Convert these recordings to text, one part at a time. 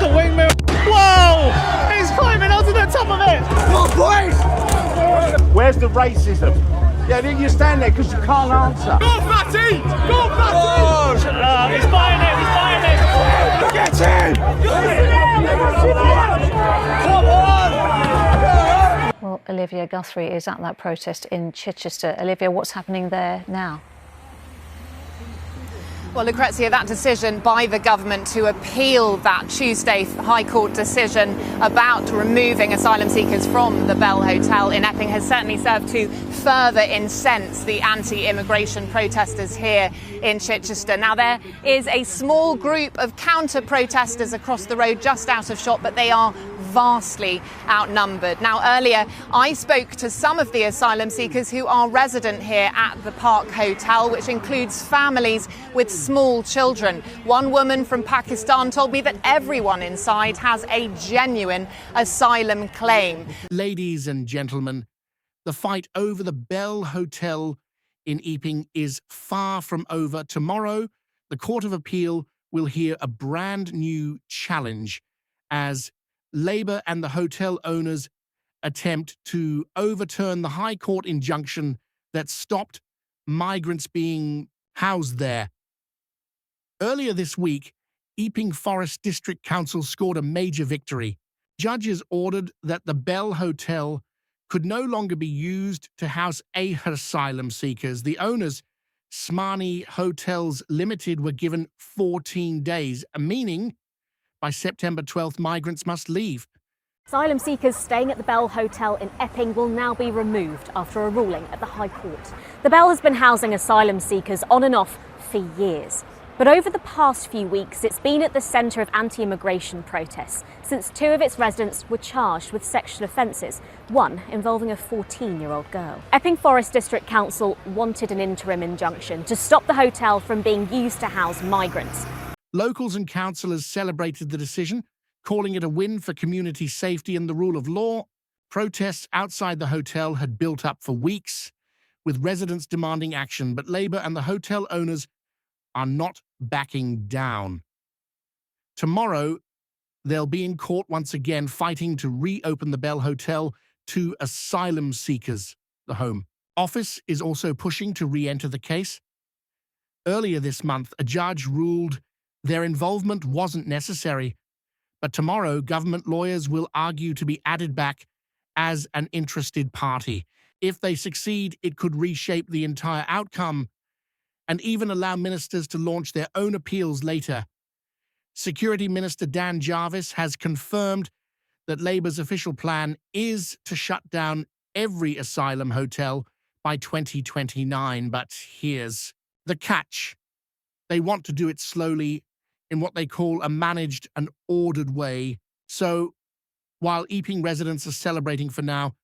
the wing mirror. Whoa! He's climbing onto the top of it! What, boys? Where's the racism? Yeah, then you stand there because you can't answer. Go, Fatty! Go, Fatty! He's buying it, he's buying it! Get in! Come on! Well, Olivia Guthrie is at that protest in Chichester. Olivia, what's happening there now? Well, Lucrezia, that decision by the government to appeal that Tuesday High Court decision about removing asylum seekers from the Bell Hotel in Epping has certainly served to further incense the anti-immigration protesters here in Chichester. Now, there is a small group of counter-protesters across the road just out of shot, but they are vastly outnumbered. Now, earlier, I spoke to some of the asylum seekers who are resident here at the Park Hotel, which includes families with small children. One woman from Pakistan told me that everyone inside has a genuine asylum claim. Ladies and gentlemen, the fight over the Bell Hotel in Epping is far from over. Tomorrow, the Court of Appeal will hear a brand new challenge as Labour and the hotel owners attempt to overturn the High Court injunction that stopped migrants being housed there. Earlier this week, Epping Forest District Council scored a major victory. Judges ordered that the Bell Hotel could no longer be used to house asylum seekers. The owners, Smani Hotels Limited, were given 14 days, meaning by September 12th, migrants must leave. Asylum seekers staying at the Bell Hotel in Epping will now be removed after a ruling at the High Court. The Bell has been housing asylum seekers on and off for years. But over the past few weeks, it's been at the centre of anti-immigration protests since two of its residents were charged with sexual offences, one involving a 14-year-old girl. Epping Forest District Council wanted an interim injunction to stop the hotel from being used to house migrants. Locals and councillors celebrated the decision, calling it a win for community safety and the rule of law. Protests outside the hotel had built up for weeks, with residents demanding action, but Labour and the hotel owners are not backing down. Tomorrow, they'll be in court once again, fighting to reopen the Bell Hotel to asylum seekers. The Home Office is also pushing to re-enter the case. Earlier this month, a judge ruled their involvement wasn't necessary, but tomorrow government lawyers will argue to be added back as an interested party. If they succeed, it could reshape the entire outcome and even allow ministers to launch their own appeals later. Security Minister Dan Jarvis has confirmed that Labour's official plan is to shut down every asylum hotel by 2029. But here's the catch. They want to do it slowly in what they call a managed and ordered way. So, while Epping residents are celebrating for now,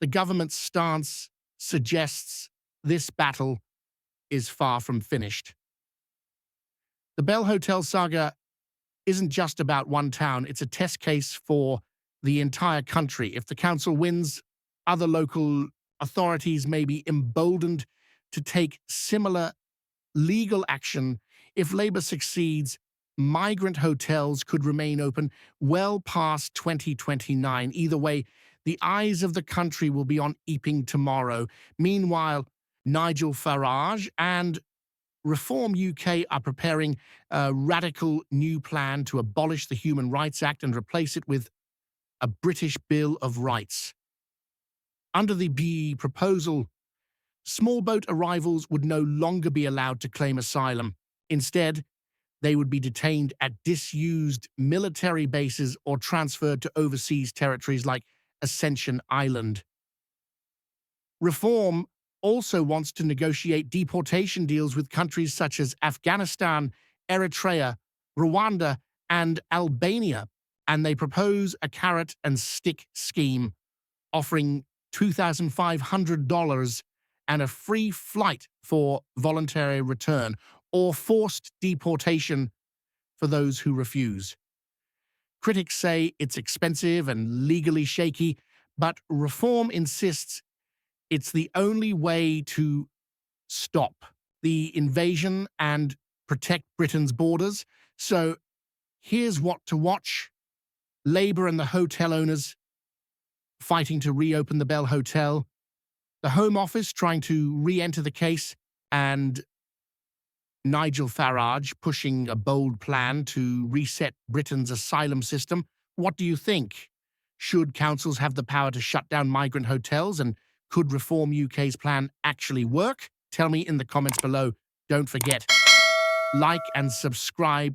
the government's stance suggests this battle is far from finished. The Bell Hotel saga isn't just about one town, it's a test case for the entire country. If the council wins, other local authorities may be emboldened to take similar legal action. If Labour succeeds, migrant hotels could remain open well past 2029. Either way, the eyes of the country will be on Epping tomorrow. Meanwhile, Nigel Farage and Reform UK are preparing a radical new plan to abolish the Human Rights Act and replace it with a British Bill of Rights. Under the BE proposal, small boat arrivals would no longer be allowed to claim asylum. Instead, they would be detained at disused military bases or transferred to overseas territories like Ascension Island. Reform also wants to negotiate deportation deals with countries such as Afghanistan, Eritrea, Rwanda, and Albania, and they propose a carrot and stick scheme, offering $2,500 and a free flight for voluntary return or forced deportation for those who refuse. Critics say it's expensive and legally shaky, but Reform insists it's the only way to stop the invasion and protect Britain's borders. So Here's what to watch. Labour and the hotel owners fighting to reopen the Bell Hotel. The Home Office trying to re-enter the case, and Nigel Farage pushing a bold plan to reset Britain's asylum system. What do you think? Should councils have the power to shut down migrant hotels, and could Reform UK's plan actually work? Tell me in the comments below. Don't forget, like and subscribe